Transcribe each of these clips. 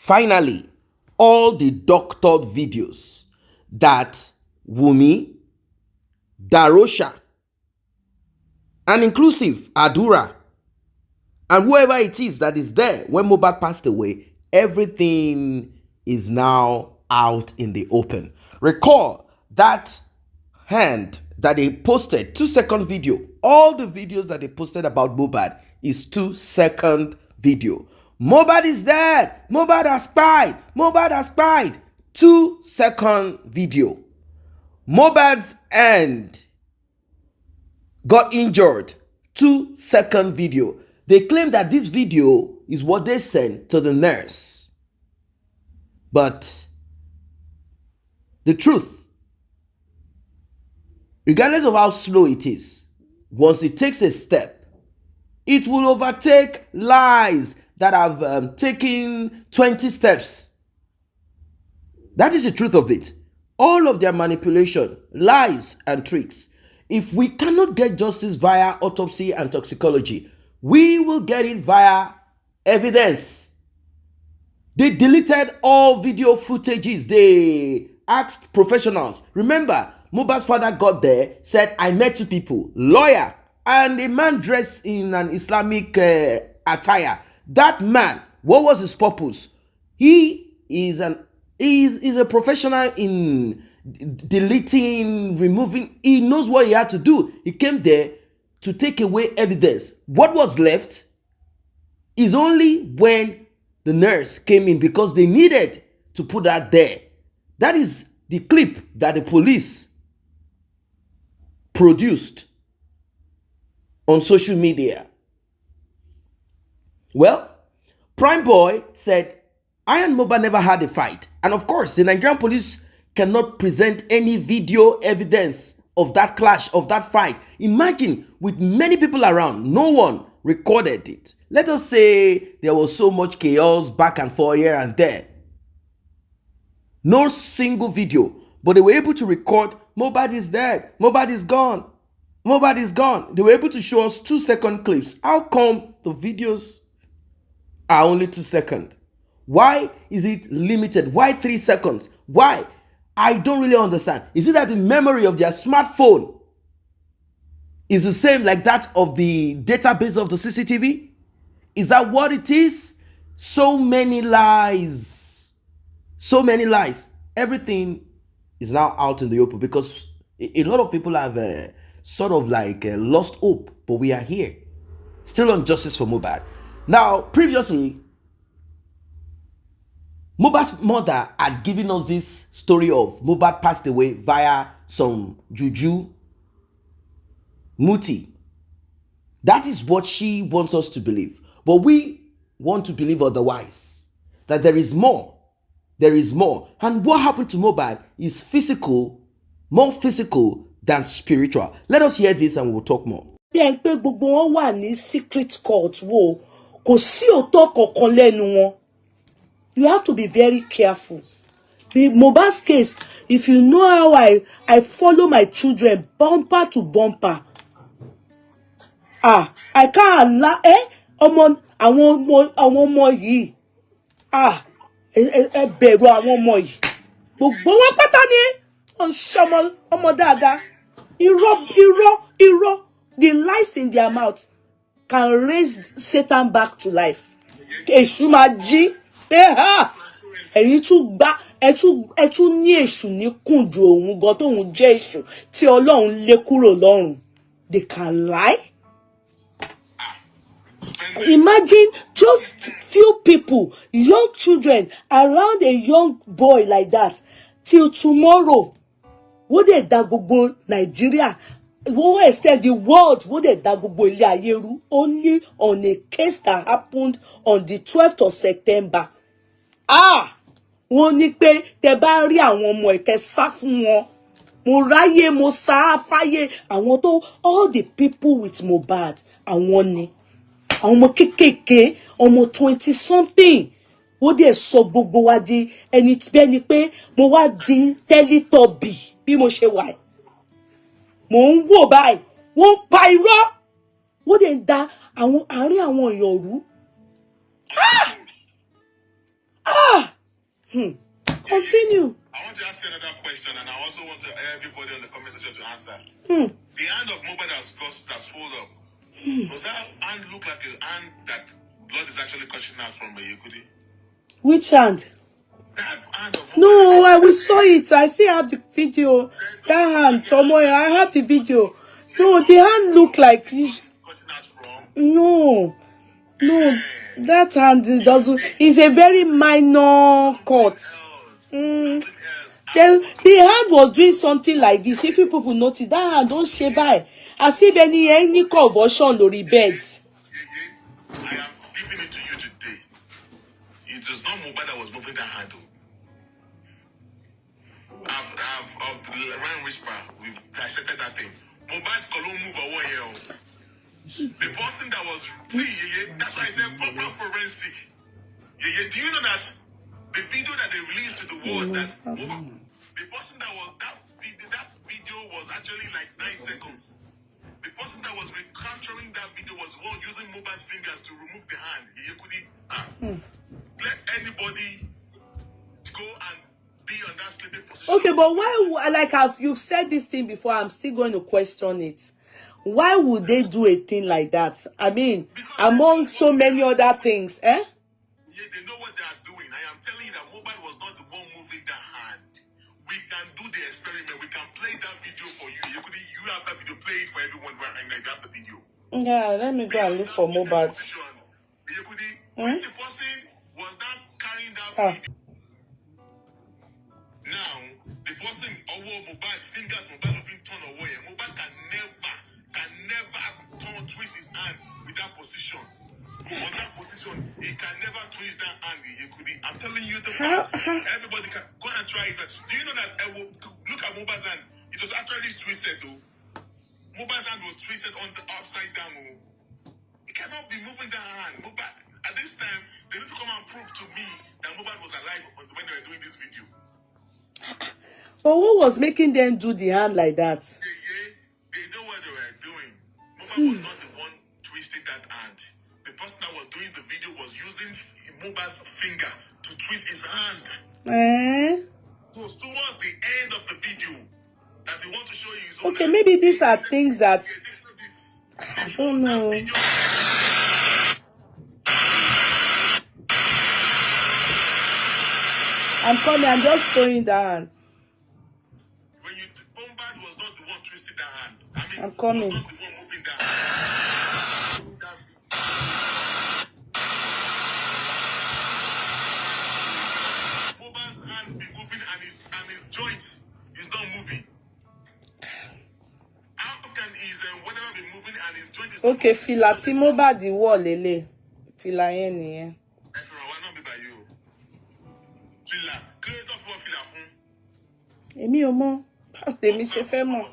Finally, all the doctored videos that WUNMI, Darosha, and inclusive Adura, and whoever it is that is there when Mohbad passed away, everything is now out in the open. Recall that hand that they posted, 2-second video. All the videos that they posted about Mohbad is 2-second video. Mohbad is dead. Mohbad has spied. Mohbad has spied. 2-second video. Mohbad's hand got injured. 2-second video. They claim that this video is what they sent to the nurse. But the truth, regardless of how slow it is, once it takes a step, it will overtake lies that have taken 20 steps. That is the truth of it. All of their manipulation, lies, and tricks. If we cannot get justice via autopsy and toxicology, we will get it via evidence. They deleted all video footages. They asked professionals. Remember, Mohbad's father got there, said, I met 2 people, lawyer, and a man dressed in an Islamic attire. That man, what was his purpose? He is a professional in deleting, removing. He knows what he had to do. He came there to take away evidence. What was left is only when the nurse came in, because they needed to put that there. That is the clip that the police produced on social media. Well, Prime Boy said, I and Mohbad never had a fight. And of course, the Nigerian police cannot present any video evidence of that clash, of that fight. Imagine, with many people around, no one recorded it. Let us say there was so much chaos back and forth here and there. No single video, but they were able to record, Mohbad is dead, Mohbad is gone, Mohbad is gone. They were able to show us 2-second clips. How come the videos are only 2 seconds? Why is it limited? Why 3 seconds? Why? I don't really understand. Is it that the memory of their smartphone is the same like that of the database of the CCTV? Is that what it is? So many lies. So many lies. Everything is now out in the open because a lot of people have sort of like lost hope. But we are here. Still on justice for Mohbad. Now, previously, Mohbad's mother had given us this story of Mohbad passed away via some juju, muti. That is what she wants us to believe. But we want to believe otherwise. That there is more. There is more. And what happened to Mohbad is physical, more physical than spiritual. Let us hear this and we'll talk more. Bien pé gbogbo wọn wà ní secret court wo kò sí òótọ́ kankan lẹ́nu wọn. You have to be very careful. The Mohbad's case, if you know how I follow my children bumper to bumper. I can't allow àwọn ọmọ yìí. Ẹ bẹ̀rù àwọn ọmọ yìí. Gbogbo wọn pátá ni on ṣọmọ ọmọ dáadáa. Irọ́. The lies in their mouth can raise Satan back to life. Èṣù máa jí. Ẹ̀yin tún gbá ẹ tún ní èṣù ní kùnjú òun gan tóun jẹ́ èṣù tí Ọlọ́run lé kúrò lọ́run. They can lie. Imagine just few people, young children around a young boy like that till tomorrow. What they da gbogbo Nigeria, what extend the world, what they da gbogbo ilé ayé rú only on a case that happened on the 12th of September. Wọ́n ní pé tẹ́ bá rí àwọn ọmọ ẹ kẹ́ sá fún wọn. Mo ráyé mo sá fáyé àwọn tó all the people with Mohbad àwọn ni. Àwọn ọmọ kékèké ọmọ 20 something. Wọ́n dẹ̀ sọ gbogbo wa di ẹni bẹ́ẹ̀ ni pé mo wá di Teletubby bí mo ṣe wà. Mo ń wò báyìí wọ́n pa irọ́. Wọ́n dẹ̀ da àwọn àárín àwọn èèyàn rú. Continue. I want to ask you another question, and I also want to everybody on the comment section to answer. The hand of MOHBAD that's swelled up. Does that hand look like a hand that blood is actually gushing out from a Yekudi? Which hand? That hand of MOHBAD. No, we saw it. I still have the video. That hand, Tomoyo, I have the video. No, the hand look like this. No, that hand doesn't. It's a very minor cut. The hand was doing something like this. If you people notice, that hand don't shake by. As if any convulsion or bed. I am giving it to you today. It was not MOHBAD that was moving that handle. I've Ryan Whisper, we've dissected that thing. MOHBAD column move away here. The person that was that's why I said proper forensic. Do you know that the video that they released to the world the person that was that video was actually like 9 seconds. The person that was recapturing that video was one using MOHBAD's fingers to remove the hand. Let anybody go and be on that sleeping position. Okay, but why, like you've said this thing before, I'm still going to question it. Why would they do a thing like that? I mean, among so many other things, eh? Yeah, they know what they are doing. I am telling you that MOHBAD was not the one moving that hand. We can do the experiment. We can play that video for you. You have that video, play it for everyone and I have the video. Yeah, let me go and look for MOHBAD. When the person was not carrying that video, now the person MOHBAD fingers MOHBAD of him turn away. MOHBAD can never twist his hand with that position. On that position, he can never twist that hand. I'm telling you the fact. Everybody can go and try it. But do you know that look at MOHBAD's hand? It was actually twisted though. MOHBAD's hand was twisted on the upside down. It cannot be moving that hand. MOHBAD, at this time, they need to come and prove to me that MOHBAD was alive when they were doing this video. But who was making them do the hand like that? They know what they were doing. MOHBAD was not the one twisting that hand. The person that was doing the video was using MOHBAD's finger to twist his hand. It was towards the end of the video that he want to show you his own. Okay, maybe these are things that I don't know. I'm coming. I'm just showing that hand. When MOHBAD was not the one twisting that hand. I mean, I'm coming. Was not the one moving that hand. MOHBAD's hand be moving and his joints is not moving. How can his whatever be moving and his joint is not Okay, moving? fila tí MOHBAD wọ̀ lélẹ̀. Fila yẹn nìyẹn. Èmi ò mọ̀. Tèmi ṣe fẹ́ mọ̀.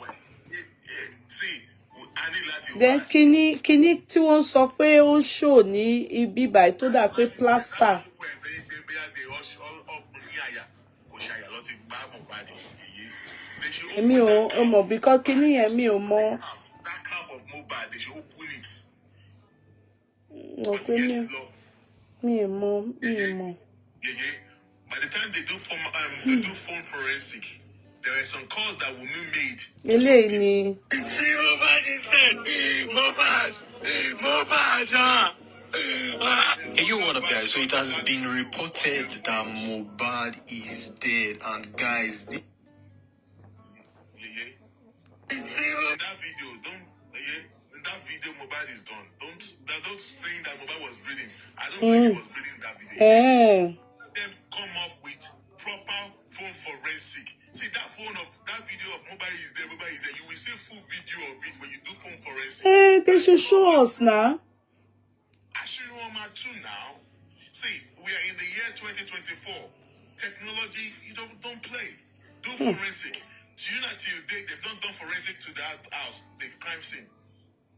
Then kíní tí wọ́n sọ pé ó show ní ibi báyìí tó dà pé plaster. Èmi ò mọ̀ because kíní yẹn mi ò mọ̀. That cap of MOHBAD, they should open it. Okay, mi ò mọ̀. By the time they do phone forensic, there are some calls that will be made. Eléyìí ni. See, MOHBAD is dead. MOHBAD. Hey, yo, what up, guys? So it has been reported that MOHBAD is dead, and guys, See, that video, in that video, MOHBAD is gone. Don't say that MOHBAD was bleeding. I don't think he was bleeding in that video. Them come up with proper phone forensic. See that video of MOHBAD is there. You will see full video of it when you do phone forensic. They should show us now. Actually, now. See, we are in the year 2024. Technology, you don't play. Do forensic. Do you not till date they've not done forensic to that house, the crime scene?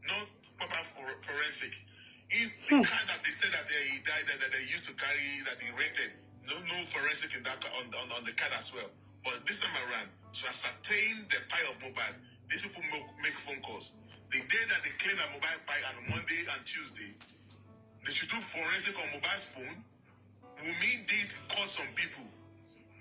Not proper forensic. Is the car that they said that he died that they used to carry that he rented. No forensic in that on the car as well. But this time around, to ascertain the pie of MOHBAD, these people make phone calls. The day that they claim that MOHBAD pie on Monday and Tuesday, they should do forensic on MOHBAD's phone. Wunmi did call some people.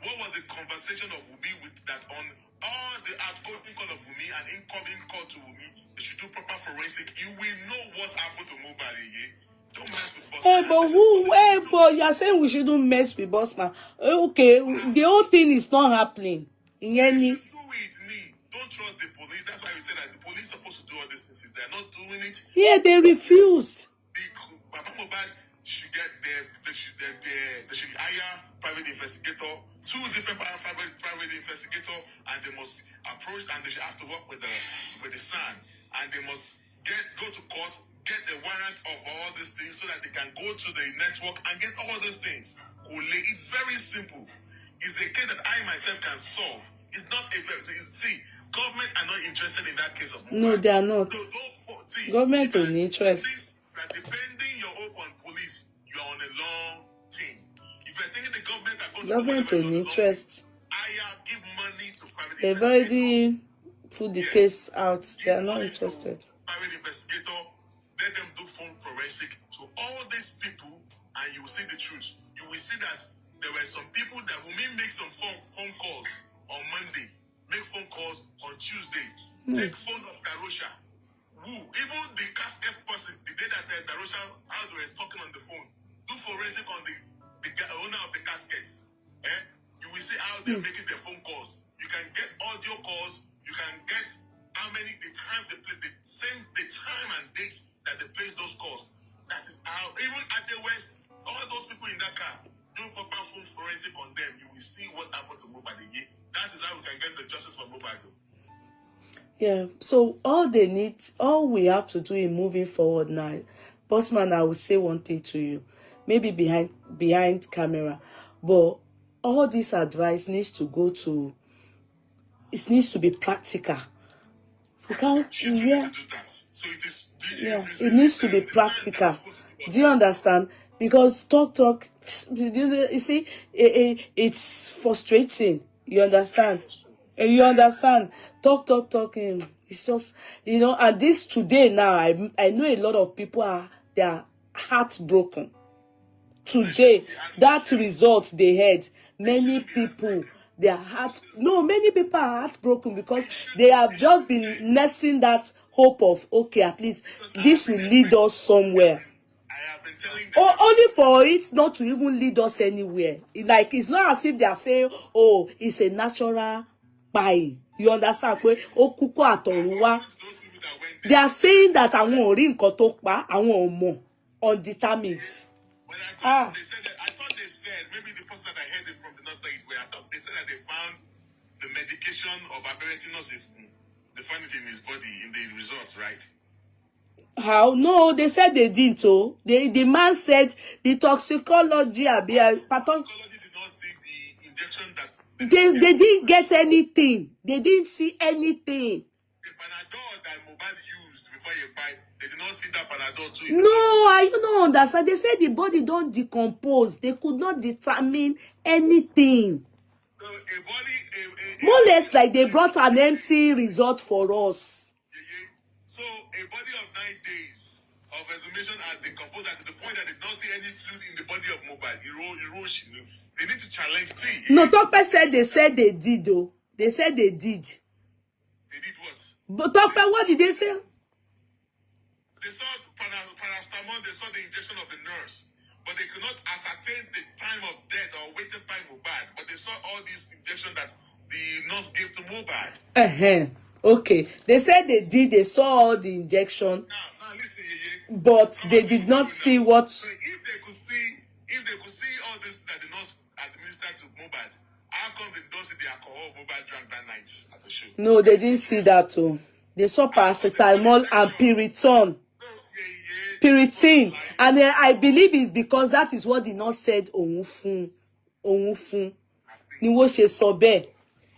What was the conversation of Wunmi with that on all the outgoing call of Wunmi and incoming call to Wunmi? They should do proper forensic. You will know what happened to MOHBAD. Don't mess with boss. Hey, but who? Hey, but you're saying we shouldn't mess with boss man. Okay, the whole thing is not happening. In They any. should do it. Don't trust the police. That's why we said that the police are supposed to do all these things. They're not doing it. Yeah, they refused. Baba MOHBAD should get they should hire private investigator, 2 different private investigator, and they must approach and they should have to work with the SAN, and they must go to court, get a warrant of all these things so that they can go to the network and get all these things. It's very simple. It's a case that I myself can solve. It's not a very see. Government are not interested in that case of MOHBAD. No, they are not. See, Government don't interest. See, that depending your hope on police, you are on a long team. If you're thinking the government are going Government to don't interest. give money to private They've investigators. already put the case out. They are not interested. Private investigator, let them do phone forensic to all these people, and you will see the truth. You will see that there were some people that will make some phone calls on Monday, make phone calls on Tuesday, take phone of Darosha. Even the casket person, the day that Darosha was talking on the phone, do forensic on the owner of the caskets. You will see how they're making their phone calls. You can get audio calls. You can get how many the time they play, the time and dates that they place those calls. That is how even at the West, all those people in that car do proper phone forensic on them. You will see what happened to MOHBAD. That is how we can get the justice for MOHBAD. Yeah, so all we have to do in moving forward now, Bossman, I will say one thing to you, maybe behind camera, but all this advice needs to it needs to be practical. You can't, yeah, it needs to be practical. Do you understand? Because talk, you see, it's frustrating. You understand? You understand? Talking. It's just, and this today now, I know a lot of people they are heartbroken. Today, that result they had, many people, many people are heartbroken because they have just been nursing that hope of, okay, at least this will lead us somewhere. I have been telling them. Only for it not to even lead us anywhere. It's not as if they are saying, oh, it's a natural buy. You understand? They are saying that I won't ring kotokpa, I won't more undetermined. When I thought they said, maybe the person that I heard it from did not say it well. I thought they said that they found the medication of aberratinous if they found it in his body in the results, right? How? No, they said they didn't. Oh, the man said the toxicology Toxicology did not see the injection that they didn't get anything. They didn't see anything. the Panadol that MOHBAD used before you buy, they did not see that Panadol too. No, you don't understand. They said the body don't decompose. They could not determine anything. So a body, More or less like they brought an empty result for us. So a body of 9 days of exhumation has decomposed to the point that they don't see any fluid in the body of MOHBAD. Erosion. They need to challenge T. No, Tokpe said they did though. They said they did. They did what? But Tokpe, what did they say? They saw paracetamol, they saw the injection of the nurse, but they could not ascertain the time of death or waiting time MOHBAD. But they saw all these injections that the nurse gave to MOHBAD. Okay. They said they did, they saw all the injection. Now listen, But they did not see what. So if they could see all this that the nurse administered to MOHBAD, how come they don't see the alcohol MOHBAD drank that night at the show? No, they didn't see that too. They saw paracetamol and Piriton. And I believe it's because that is what the nurse said. Ohun fun. Ni wo se so be.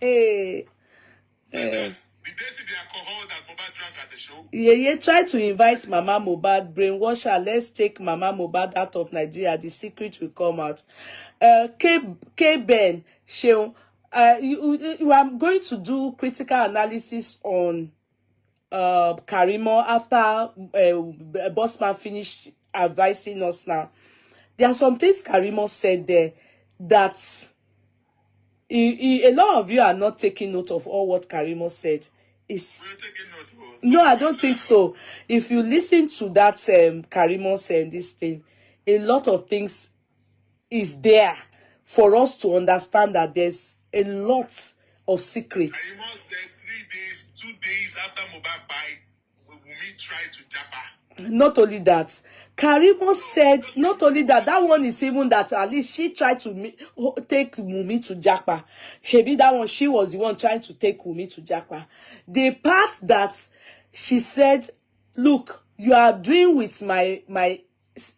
Hey. Did they see the alcohol that MOHBAD drank at the show? Yeah, try to invite Mama MOHBAD, brainwash her. Let's take Mama MOHBAD out of Nigeria. The secret will come out. Ben, Sheon, you are going to do critical analysis on Karimo after Bossman finished advising us now. There are some things Karimo said there that a lot of you are not taking note of all what Karimo said. No, I don't think so. If you listen to that Karimo saying this thing, a lot of things is there for us to understand that there's a lot of secrets. Karimo said 3 days, 2 days after MOHBAD died, Wunmi tried to japa. Not only that, Karimo said, not only that, that one is even that at least she tried to take Wunmi to Japa. Shebi that one, she was the one trying to take Wunmi to Japa. The part that she said, look, you are doing with my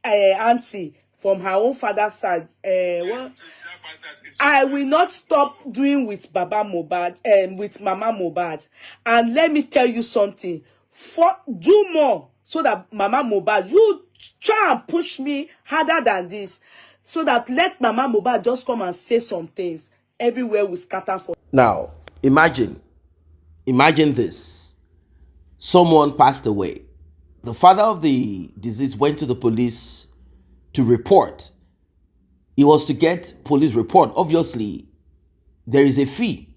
auntie from her own father's side. I will not stop doing with Baba MOHBAD, with Mama MOHBAD. And let me tell you something. Do more so that Mama MOHBAD, you try and push me harder than this, so that let Mama MOHBAD just come and say some things. Everywhere we scatter for. Now, imagine this. Someone passed away. The father of the deceased went to the police to report. It was to get police report. Obviously, there is a fee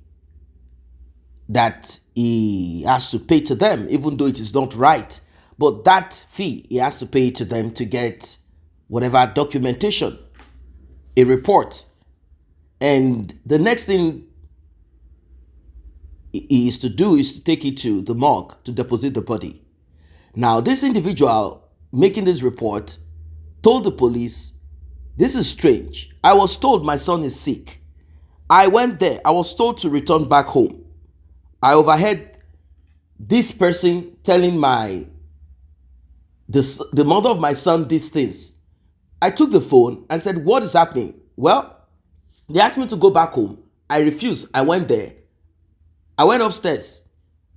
that he has to pay to them, even though it is not right. But that fee, he has to pay to them to get whatever documentation, a report. And the next thing he is to do is to take it to the morgue to deposit the body. Now, this individual making this report told the police, this is strange. I was told my son is sick. I went there. I was told to return back home. I overheard this person telling the mother of my son these things. I took the phone and said, what is happening? Well, they asked me to go back home. I refused. I went there. I went upstairs.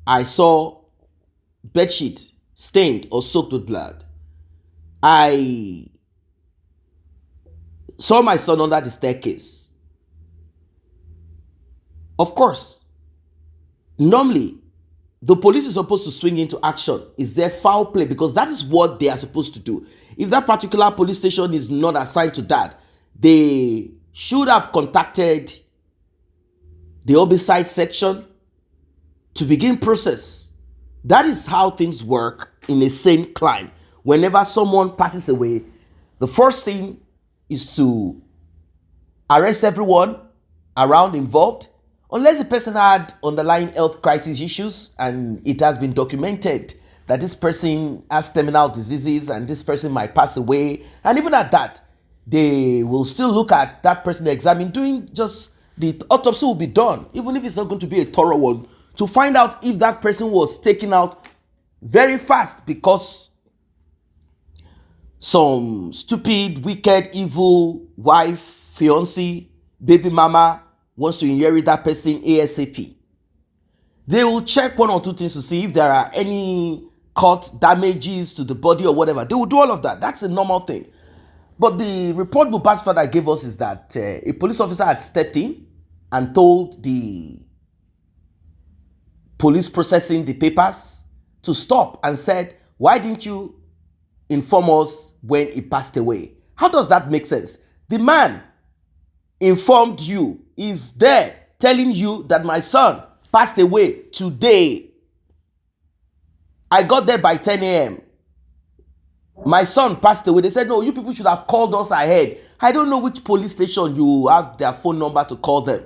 I saw bedsheet stained or soaked with blood. I saw my son under the staircase. Of course, normally, the police is supposed to swing into action. Is there foul play? Because that is what they are supposed to do. If that particular police station is not assigned to that, they should have contacted the homicide section to begin process. That is how things work in a sane crime. Whenever someone passes away, the first thing is to arrest everyone around involved, unless the person had underlying health crisis issues and it has been documented that this person has terminal diseases and this person might pass away. And even at that, they will still look at that person, examine, doing just the autopsy will be done, even if it's not going to be a thorough one, to find out if that person was taken out very fast because some stupid, wicked, evil wife, fiancé, baby mama wants to inherit that person ASAP. They will check one or two things to see if there are any cut damages to the body or whatever. They will do all of that. That's a normal thing. But the report Mohbad's father gave us is that a police officer had stepped in and told the police processing the papers to stop and said, why didn't you inform us when he passed away? How does that make sense? The man informed you, is there telling you that my son passed away today. I got there by 10 a.m. My son passed away. They said, no, you people should have called us ahead. I don't know which police station you have their phone number to call them.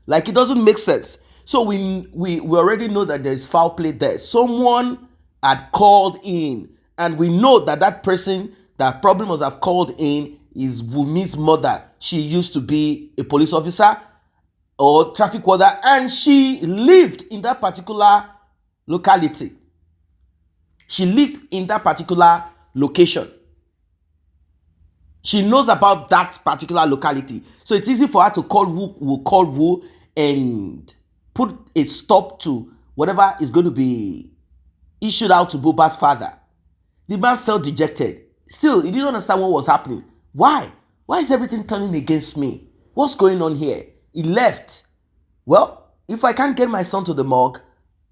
Like, it doesn't make sense. So we already know that there is foul play there. Someone had called in, and we know that that person that problem must have called in is Wunmi's mother. She used to be a police officer or traffic warden, and she lived in that particular locality. She lived in that particular location. She knows about that particular locality. So it's easy for her to call who and put a stop to whatever is going to be issued out to Mohbad's father. The man felt dejected. Still, he didn't understand what was happening. Why? Why is everything turning against me? What's going on here? He left. Well, if I can't get my son to the morgue,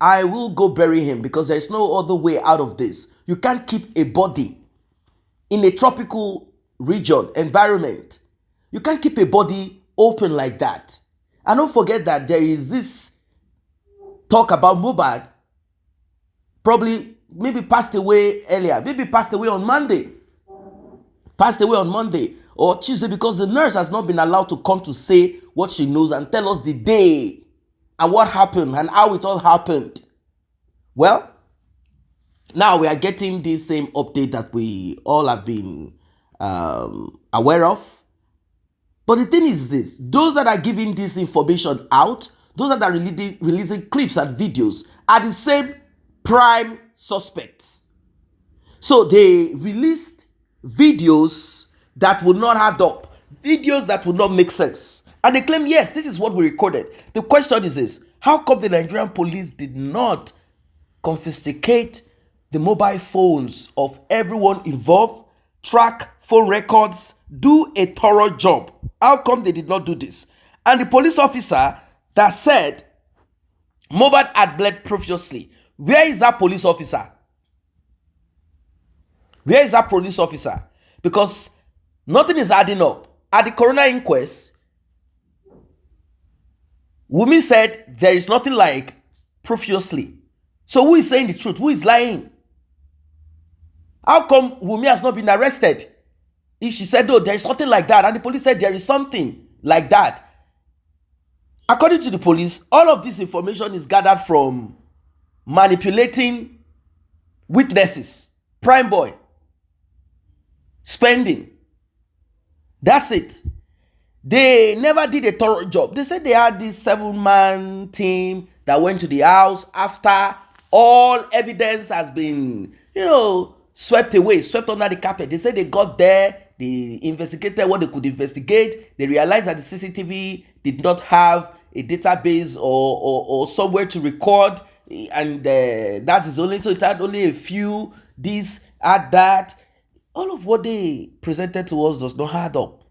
I will go bury him because there's no other way out of this. You can't keep a body in a tropical region, environment. You can't keep a body open like that. And don't forget that there is this talk about MOHBAD probably maybe passed away earlier, maybe passed away on Monday or Tuesday, because the nurse has not been allowed to come to say what she knows and tell us the day and what happened and how it all happened. Well, now we are getting this same update that we all have been aware of. But the thing is this, those that are giving this information out, those that are releasing clips and videos are the same prime suspects. So they released videos that would not add up, videos that would not make sense. And they claim, yes, this is what we recorded. The question is this, how come the Nigerian police did not confiscate the mobile phones of everyone involved, track phone records, do a thorough job? How come they did not do this? And the police officer that said MOHBAD had bled profusely, where is that police officer? Where is that police officer? Because nothing is adding up. At the coroner inquest, WUNMI said there is nothing like profusely. So who is saying the truth? Who is lying? How come WUNMI has not been arrested? If she said, oh, there is nothing like that, and the police said there is something like that. According to the police, all of this information is gathered from manipulating witnesses, prime boy, spending. That's it. They never did a thorough job. They said they had this 7-man team that went to the house after all evidence has been, swept away, swept under the carpet. They said they got there, they investigated what they could investigate. They realized that the CCTV did not have a database or somewhere to record, and that is only, so it had only a few, this, add that. All of what they presented to us does not add up.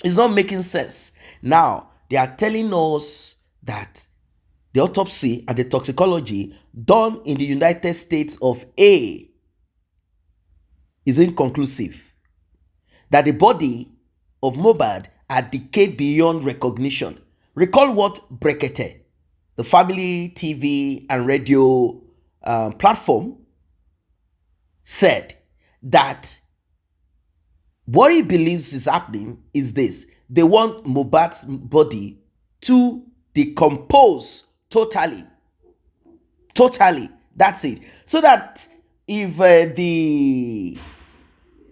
It's not making sense. Now, they are telling us that the autopsy and the toxicology done in the United States of A is inconclusive. That the body of MOHBAD had decayed beyond recognition. Recall what Brekete, the family TV and radio platform, said, that what he believes is happening is this. They want MOHBAD's body to decompose totally. Totally. That's it. So that if the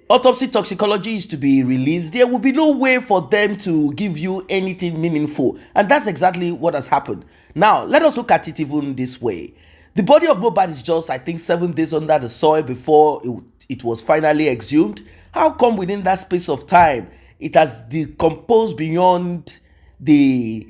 autopsy toxicology is to be released, there will be no way for them to give you anything meaningful. And that's exactly what has happened. Now, let us look at it even this way. The body of MOHBAD is just, I think, 7 days under the soil before it was finally exhumed. How come within that space of time, it has decomposed beyond the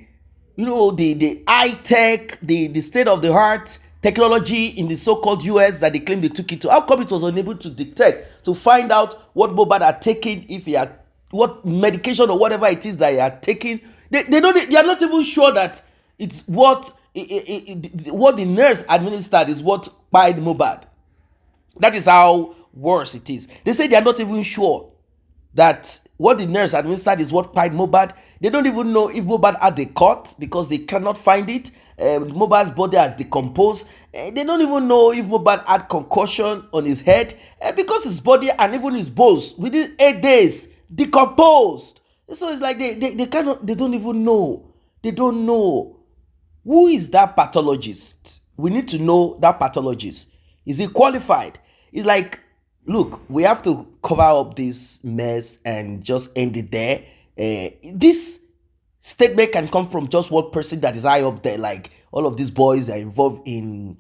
high-tech, the state-of-the-art technology in the so-called US that they claim they took it to? How come it was unable to detect, to find out what MOHBAD had taken, if he had, what medication or whatever it is that he had taken? They are not even sure that it's what the nurse administered is what killed MOHBAD. That is how worse it is. They say they are not even sure that what the nurse administered is what killed MOHBAD. They don't even know if MOHBAD had a cut because they cannot find it. MOHBAD's body has decomposed. They don't even know if MOHBAD had concussion on his head because his body and even his bones within 8 days decomposed. So it's like they don't even know. They don't know. Who is that pathologist? We need to know that pathologist. Is he qualified? It's like, look, we have to cover up this mess and just end it there. This statement can come from just one person that is high up there. Like all of these boys are involved in,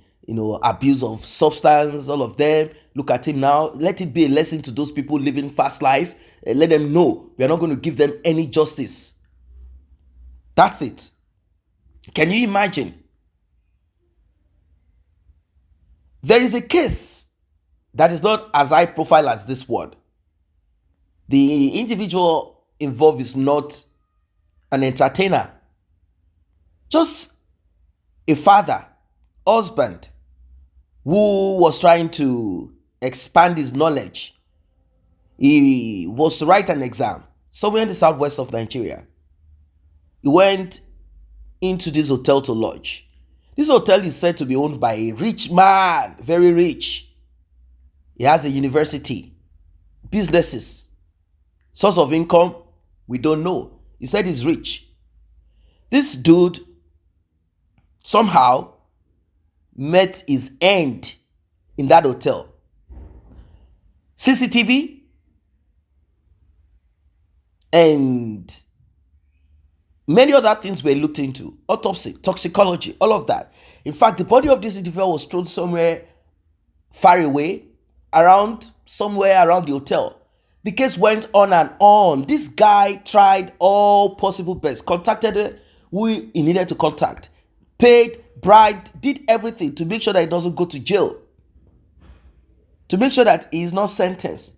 abuse of substance, all of them. Look at him now. Let it be a lesson to those people living fast life. Let them know we are not going to give them any justice. That's it. Can you imagine? There is a case that is not as high profile as this one. The individual involved is not an entertainer, just a father, husband, who was trying to expand his knowledge He was to write an exam somewhere in the southwest of Nigeria. He went into this hotel to lodge. This hotel is said to be owned by a rich man, very rich. He has a university, businesses, source of income, we don't know. He said he's rich. This dude somehow met his end in that hotel. CCTV and many other things were looked into. Autopsy, toxicology, all of that. In fact, the body of this individual was thrown somewhere far away, somewhere around the hotel. The case went on and on. This guy tried all possible best, contacted who he needed to contact, paid, bribed, did everything to make sure that he doesn't go to jail, to make sure that he is not sentenced.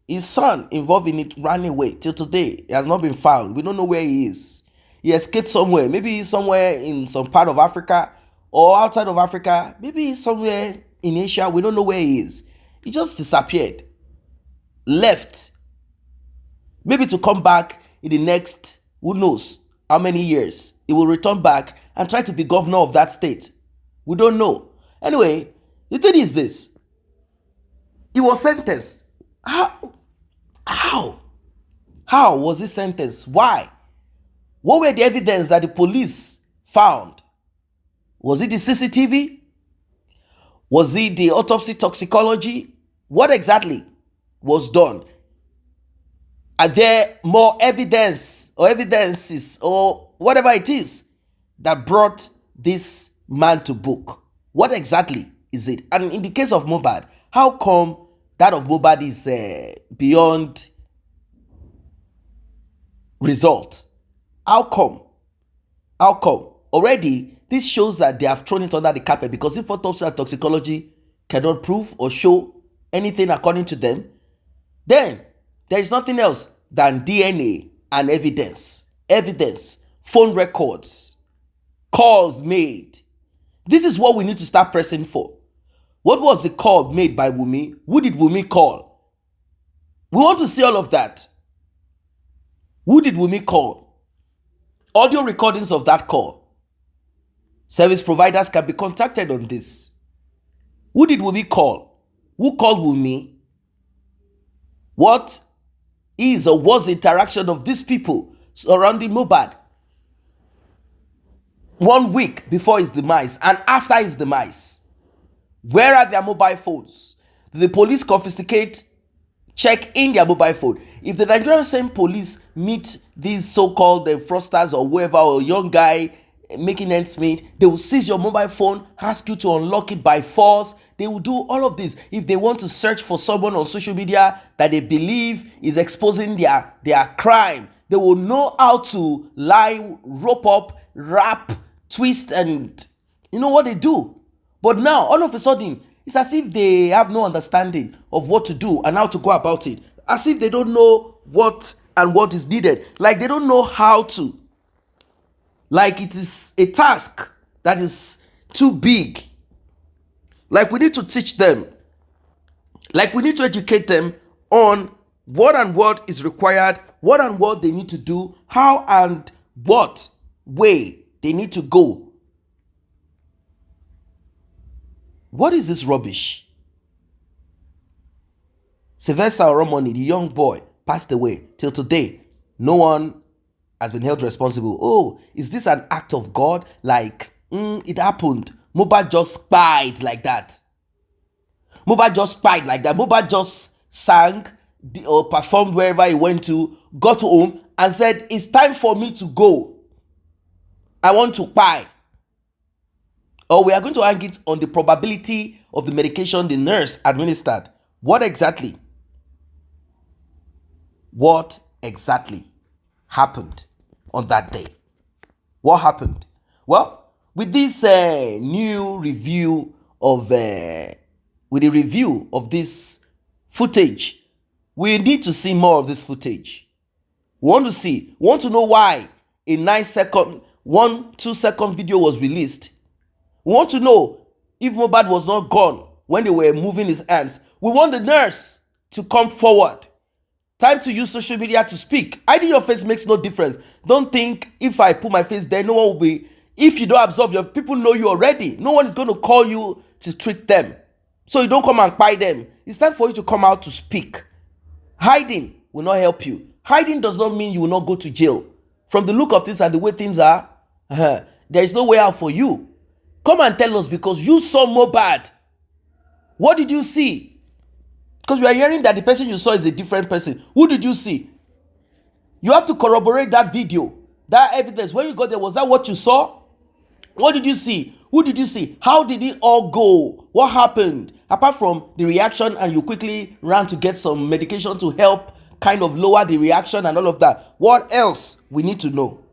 His son involved in it ran away. Till today, he has not been found. We don't know where he is. He escaped somewhere. Maybe he's somewhere in some part of Africa or outside of Africa. Maybe he's somewhere in Asia. We don't know where he is. He just disappeared, left, maybe to come back in the next, who knows how many years. He will return back and try to be governor of that state. We don't know. Anyway, the thing is this. He was sentenced. How was he sentenced? Why? What were the evidence that the police found? Was it the CCTV? Was it the autopsy toxicology? What exactly was done? Are there more evidence or evidences or whatever it is that brought this man to book? What exactly is it? And in the case of MOHBAD, how come that of MOHBAD is beyond result? How come? Already, this shows that they have thrown it under the carpet, because if autopsy and toxicology cannot prove or show anything according to them, then there is nothing else than DNA and evidence, phone records, calls made. This is what we need to start pressing for. What was the call made by WUNMI? Who did WUNMI call? We want to see all of that. Who did WUNMI call? Audio recordings of that call. Service providers can be contacted on this. Who did WUNMI call? Who called WUNMI? What is or was the interaction of these people surrounding MOHBAD 1 week before his demise and after his demise? Where are their mobile phones? Did the police confiscate, check in their mobile phone? If the Nigerian same police meet these so-called fraudsters or whoever, or young guy making ends meet, they will seize your mobile phone, ask you to unlock it by force. They will do all of this. If they want to search for someone on social media that they believe is exposing their crime, they will know how to lie, rope up, wrap, twist, and you know what they do. But now, all of a sudden, it's as if they have no understanding of what to do and how to go about it. As if they don't know what and what is needed. Like they don't know how to. Like it is a task that is too big. Like we need to teach them. Like we need to educate them on what and what is required, what and what they need to do, how and what way they need to go. What is this rubbish? Sylvester Oromoni, the young boy, passed away. Till today, no one has been held responsible. Oh, is this an act of God? Like, it happened. MOHBAD just spied like that. MOHBAD just sang or performed wherever he went to, got home and said, it's time for me to go. I want to buy. Or we are going to hang it on the probability of the medication the nurse administered. What exactly happened on that day? What happened? Well, with this new review of this footage, we need to see more of this footage. We want to know why a 2-second video was released. We want to know if MOHBAD was not gone when they were moving his hands. We want the nurse to come forward. Time to use social media to speak. Hiding your face makes no difference. Don't think if I put my face there, no one will be. If you don't observe, your people know you already. No one is going to call you to treat them. So you don't come and buy them. It's time for you to come out to speak. Hiding will not help you. Hiding does not mean you will not go to jail. From the look of things and the way things are, there is no way out for you. Come and tell us, because you saw MOHBAD. What did you see? Because we are hearing that the person you saw is a different person. Who did you see? You have to corroborate that video, that evidence. When you got there, was that what you saw? What did you see? Who did you see? How did it all go? What happened? Apart from the reaction, and you quickly ran to get some medication to help kind of lower the reaction and all of that. What else? We need to know.